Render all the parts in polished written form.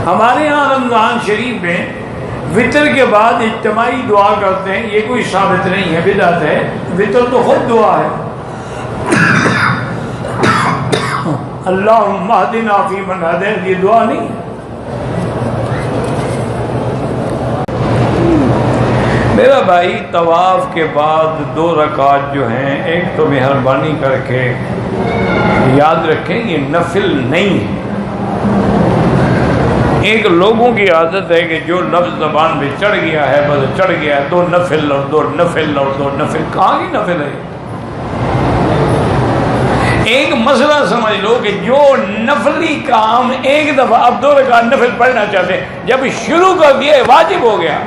ہمارے یہاں رمضان شریف میں وطر کے بعد اجتماعی دعا کرتے ہیں، یہ کوئی ثابت نہیں ہے، بدعت ہے۔ وطر تو خود دعا ہے، اللہم اہدنا فیمن ہدیت، یہ دعا نہیں ہے۔ میرا بھائی، طواف کے بعد 2 رکعت جو ہیں، ایک تو مہربانی کر کے یاد رکھیں یہ نفل نہیں ہے۔ ایک لوگوں کی عادت ہے کہ جو لفظ زبان پہ چڑھ گیا ہے بس چڑھ گیا ہے، 2 نفل اور 2 نفل اور 2 نفل، کہاں کی نفل ہے؟ ایک مسئلہ سمجھ لو کہ جو نفلی کام ایک دفعہ اب 2 رکعت نفل پڑھنا چاہتے ہیں، جب شروع کر دیا واجب ہو گیا۔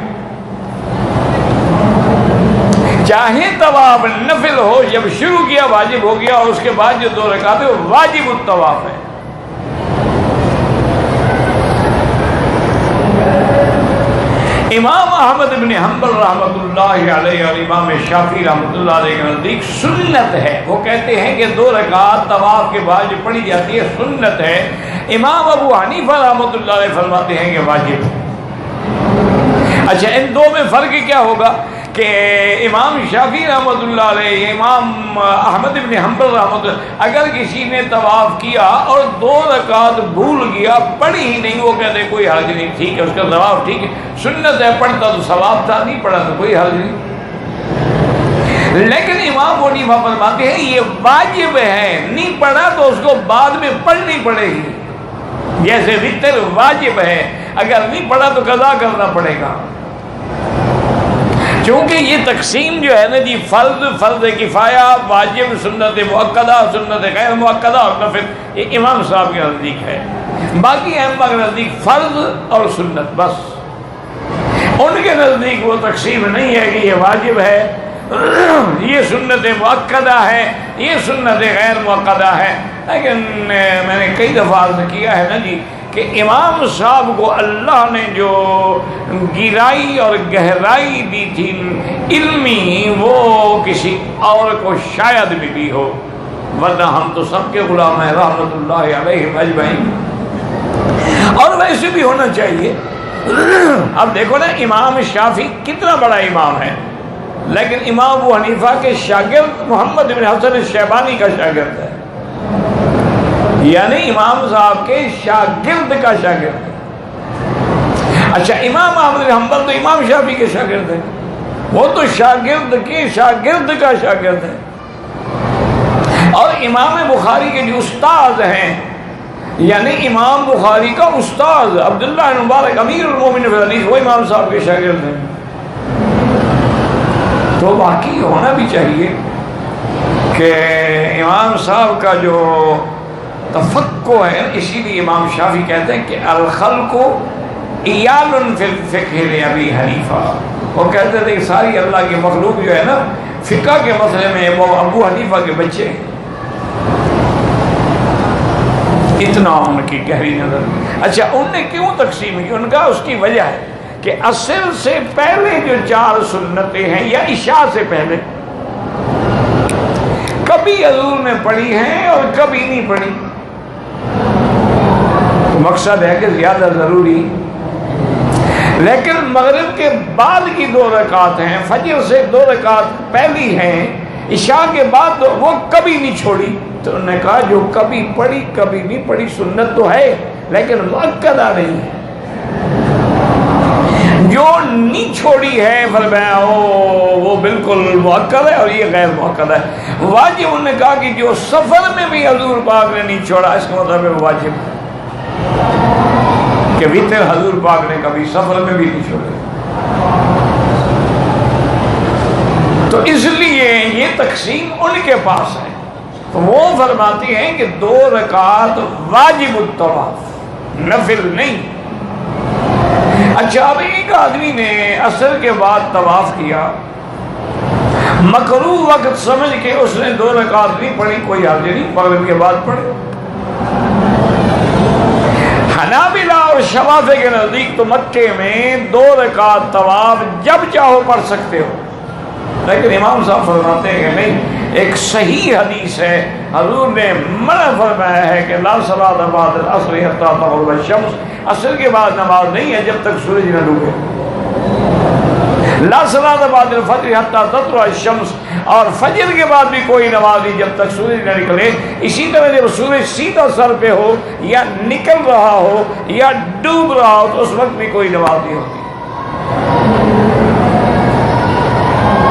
چاہے طواف نفل ہو، جب شروع کیا واجب ہو گیا، اور اس کے بعد جو 2 رکعت ہے وہ واجب الطواف ہے۔ امام احمد بن حنبل رحمۃ اللہ علیہ اور امام شافعی رحمۃ اللہ علیہ کے نزدیک سنت ہے، وہ کہتے ہیں کہ 2 رکعت طواف کے بعد جو پڑھی جاتی ہے سنت ہے۔ امام ابو حنیفہ رحمۃ اللہ علیہ فرماتے ہیں کہ واجب ہے۔ اچھا، ان 2 میں فرق کیا ہوگا کہ امام شافعی رحمۃ اللہ علیہ، امام احمد بن حنبل رحمۃ اللہ، اگر کسی نے طواف کیا اور 2 رکعت بھول گیا، پڑھی ہی نہیں، وہ کہتے ہیں کوئی حرج نہیں، ٹھیک ہے، اس کا طواف ٹھیک ہے، سنت ہے، پڑھتا تو ثواب تھا، نہیں پڑھا تو کوئی حرج نہیں۔ لیکن امام حنیفہ فرماتے ہیں یہ واجب ہے، نہیں پڑھا تو اس کو بعد میں پڑھنی پڑے گی، جیسے وتر واجب ہے، اگر نہیں پڑھا تو قضا کرنا پڑے گا۔ چونکہ یہ تقسیم جو ہے نا جی، فرض کفایہ، واجب، سنت مؤکدہ، سنت غیر مؤکدہ اور نفل، یہ امام صاحب کے نزدیک ہے۔ باقی ائمہ کے نزدیک فرض اور سنت بس، ان کے نزدیک وہ تقسیم نہیں ہے کہ یہ واجب ہے، یہ سنت مؤکدہ ہے، یہ سنت غیر مؤکدہ ہے۔ لیکن میں نے کئی دفعہ عرض کیا ہے نا جی کہ امام صاحب کو اللہ نے جو گہرائی اور گہرائی دی تھی علمی، وہ کسی اور کو شاید بھی دی ہو، ورنہ ہم تو سب کے غلام ہیں رحمۃ اللہ علیہ اجمعین، اور ویسے بھی ہونا چاہیے۔ اب دیکھو نا، امام شافعی کتنا بڑا امام ہے، لیکن امام ابو حنیفہ کے شاگرد محمد بن حسن الشیبانی کا شاگرد ہے، یعنی امام صاحب کے شاگرد کا شاگرد ہے۔ اچھا، امام احمد بن حنبل تو امام شافعی کے شاگرد ہیں، وہ تو شاگرد کے شاگرد کا شاگرد ہے، اور امام بخاری کے جو استاد ہیں، یعنی امام بخاری کا استاد عبداللہ بن مبارک امیر المومنین فی الحدیث، وہ امام صاحب کے شاگرد ہیں۔ تو باقی ہونا بھی چاہیے کہ امام صاحب کا جو تفقہ ہے، اسی لیے امام شافعی کہتے ہیں کہ الخلق عیال فی الفقہ لابی حنیفہ، وہ کہتے تھے کہ ساری اللہ کی مخلوق جو ہے نا فقہ کے مسئلے میں وہ ابو حنیفہ کے بچے ہیں، اتنا ان کی گہری نظر۔ اچھا، ان نے کیوں تقسیم کی؟ ان کا اس کی وجہ ہے کہ عصر سے پہلے جو 4 سنتیں ہیں یا عشاء سے پہلے، کبھی حضور نے پڑھی ہیں اور کبھی نہیں پڑھی، مقصد ہے کہ زیادہ ضروری، لیکن مغرب کے بعد کی 2 رکعت ہیں، فجر سے 2 رکعت پہلی ہیں، عشاء کے بعد وہ کبھی نہیں چھوڑی۔ تو انہوں نے کہا جو کبھی پڑھی کبھی نہیں پڑھی سنت تو ہے لیکن مؤکدہ نہیں ہے، جو نہیں چھوڑی ہے فرمایا وہ بالکل مؤکد ہے اور یہ غیر مؤکد ہے۔ واجب انہوں نے کہا کہ جو سفر میں بھی حضور پاک نے نہیں چھوڑا، اس کا مطلب ہے واجب ہے کہ وتر حضور پاک نے کبھی سفر میں بھی نہیں چھوڑے۔ تو اس لیے یہ تقسیم ان کے پاس ہے، تو وہ فرماتی ہیں کہ 2 رکعت واجب الطواف، نفل نہیں۔ اچھا، اب ایک آدمی نے عصر کے بعد طواف کیا، مکروہ وقت سمجھ کے اس نے 2 رکعت نہیں پڑھی، کوئی حرج نہیں، مغرب کے بعد پڑھے۔ حنابلہ اور شوافی کے نزدیک تو مکے میں 2 رکعت طواف جب چاہو پڑھ سکتے ہو، لیکن امام صاحب فرماتے ہیں کہ نہیں، ایک صحیح حدیث ہے، حضور نے منع فرمایا ہے کہ لا صلاۃ بعد العصر حتی تغرب الشمس، عصر کے بعد نماز نہیں ہے جب تک سورج نہ ڈوبے، لا صلاۃ بعد الفجر حتی تطلع الشمس، اور فجر کے بعد بھی کوئی نماز نہیں جب تک سورج نہ نکلے۔ اسی طرح جب سورج سیدھا سر پہ ہو یا نکل رہا ہو یا ڈوب رہا ہو تو اس وقت بھی کوئی نماز نہیں ہوتی۔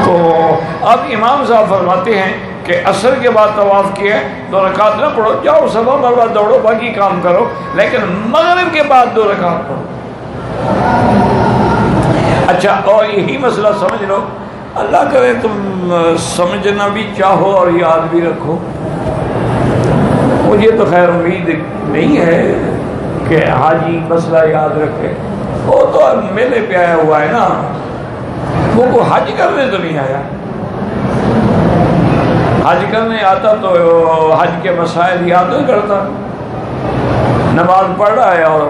تو اب امام صاحب فرماتے ہیں کہ عصر کے بعد طواف کیا 2 رکعت نہ پڑھو، جاؤ صفا مروا دوڑو باقی کام کرو، لیکن مغرب کے بعد 2 رکعت پڑھو۔ اچھا، اور یہی مسئلہ سمجھ لو، اللہ کرے تم سمجھنا بھی چاہو اور یاد بھی رکھو، مجھے تو خیر امید نہیں ہے کہ حاجی مسئلہ یاد رکھے، وہ تو میلے پہ آیا ہوا ہے نا، وہ کو حج کرنے تو نہیں آیا۔ حج کرنے آتا تو حج کے مسائل یاد نہیں کرتا، نماز پڑھ رہا ہے اور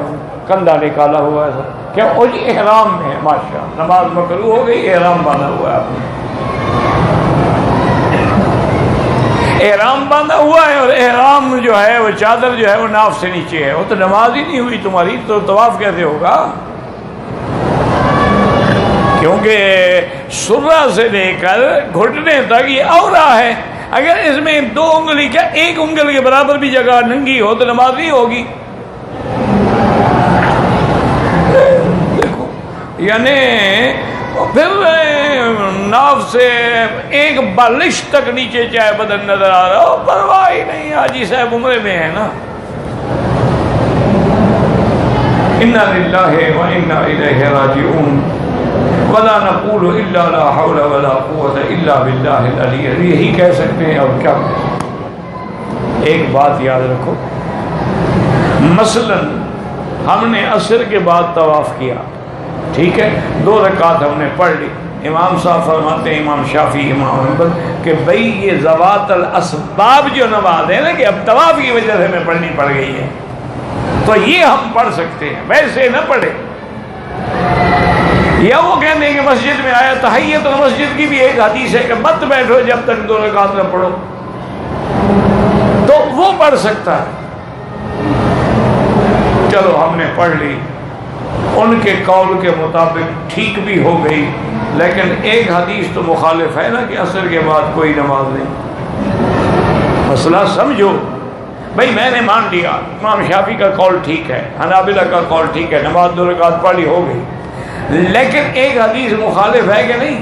کندھا نکالا ہوا ہے، کیا وہ جی احرام میں ہے، ماشاء نماز مکروہ ہو گئی، احرام باندھا ہوا ہے، آپ نے احرام باندھا ہوا ہے، اور احرام جو ہے وہ چادر جو ہے وہ ناف سے نیچے ہے، وہ تو نماز ہی نہیں ہوئی تمہاری، تو طواف کیسے ہوگا؟ کیونکہ سرہ سے لے کر گھٹنے تک یہ عورہ ہے، اگر اس میں 2 انگلی کیا 1 انگلی کے برابر بھی جگہ ننگی ہو تو نماز نہیں ہوگی۔ دیکھو، یعنی پھر ناف سے 1 بالش تک نیچے چاہے بدن نظر آ رہا ہو، پرواہ ہی نہیں، حاجی صاحب عمرے میں ہے نا۔ انا للہ و انا الیہ راجعون ولا نقول الا لا حول ولا قوت الا باللہ العلی العظیم، یہی کہہ سکتے ہیں اور کیا کہہ سکتے ہیں۔ ایک بات یاد رکھو، مثلا ہم نے عصر کے بعد طواف کیا، ٹھیک ہے، 2 رکعت ہم نے پڑھ لی، امام صاحب فرماتے ہیں، امام شافعی، امام احمد، کہ بھئی یہ ذوات الاسباب جو نماز ہے نا، کہ اب طواف کی وجہ سے ہمیں پڑھنی پڑ گئی ہے، تو یہ ہم پڑھ سکتے ہیں، ویسے نہ پڑھے۔ یا وہ کہتے ہیں کہ مسجد میں آیا تحیت المسجد کی بھی ایک حدیث ہے کہ مت بیٹھو جب تک 2 رکعت نہ پڑھو، تو وہ پڑھ سکتا ہے۔ چلو ہم نے پڑھ لی، ان کے قول کے مطابق ٹھیک بھی ہو گئی، لیکن ایک حدیث تو مخالف ہے نا کہ عصر کے بعد کوئی نماز نہیں۔ مسئلہ سمجھو بھئی، میں نے مان لیا امام شافعی کا قول ٹھیک ہے، حنابلہ کا قول ٹھیک ہے، نماز 2 رکعت پڑھی ہو گئی، لیکن ایک حدیث مخالف ہے کہ نہیں؟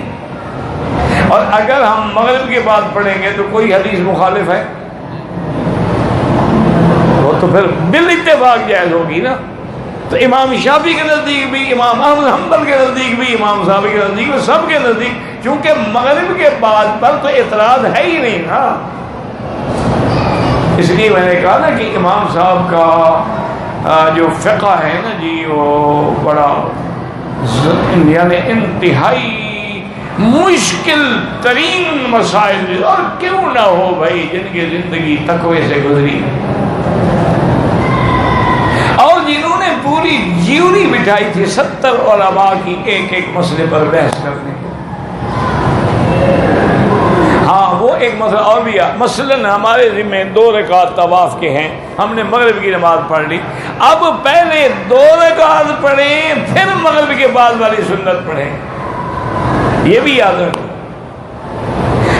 اور اگر ہم مغرب کے بعد پڑھیں گے تو کوئی حدیث مخالف ہے، وہ تو پھر بالاتفاق جائز ہوگی نا۔ تو امام شافعی کے نزدیک بھی، امام احمد حنبل کے نزدیک بھی، امام صاحب کے نزدیک بھی، سب کے نزدیک، چونکہ مغرب کے بعد پر تو اعتراض ہے ہی نہیں نا۔ اس لیے میں نے کہا نا کہ امام صاحب کا جو فقہ ہے نا جی، وہ بڑا یعنی انتہائی مشکل ترین مسائل، اور کیوں نہ ہو بھائی جن کی زندگی تقوی سے گزری اور جنہوں نے پوری جیوری بٹھائی تھی 70 علماء کی ایک ایک مسئلے پر بحث کرنے کی۔ ہاں، وہ ایک مسئلہ اور بھی ہے، مثلاً ہمارے ذمہ 2 رکعت طواف کے ہیں، ہم نے مغرب کی نماز پڑھ لی، اب پہلے 2 رکعت پڑھیں پھر مغرب کے بعد والی سنت پڑھیں، یہ بھی یاد رکھو،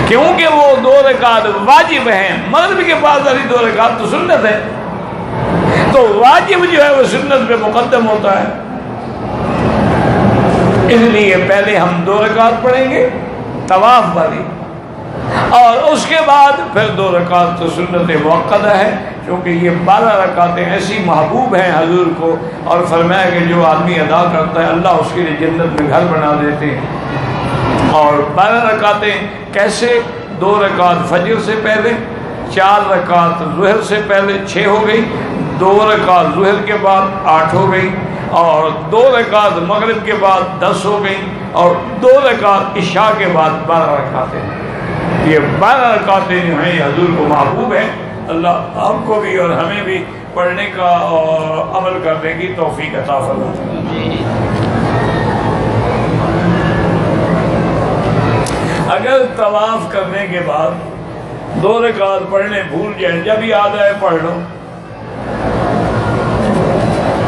کیونکہ وہ 2 رکعت واجب ہیں، مغرب کے بعد والی 2 رکعت تو سنت ہے، تو واجب جو ہے وہ سنت پہ مقدم ہوتا ہے، اس لیے پہلے ہم 2 رکعت پڑھیں گے طواف والی، اور اس کے بعد پھر 2 رکعت تو سنت موقدہ ہے، کیونکہ یہ 12 رکعتیں ایسی محبوب ہیں حضور کو، اور فرمایا کہ جو آدمی ادا کرتا ہے اللہ اس کے لیے جنت میں گھر بنا دیتے ہیں۔ اور 12 رکعتیں کیسے؟ 2 رکعت فجر سے پہلے، 4 رکعت ظہر سے پہلے 6 ہو گئی، 2 رکعت ظہر کے بعد 8 ہو گئی، اور 2 رکعت مغرب کے بعد 10 ہو گئی، اور 2 رکعت عشاء کے بعد 12 رکعتیں۔ یہ 12 رکعتیں جو ہیں یہ حضور کو محبوب ہیں، اللہ آپ کو بھی اور ہمیں بھی پڑھنے کا اور عمل کرنے کی توفیق عطا فرمائے۔ اگر طواف کرنے کے بعد 2 رکعت پڑھنے بھول جائیں، جب یاد آئے پڑھ لو.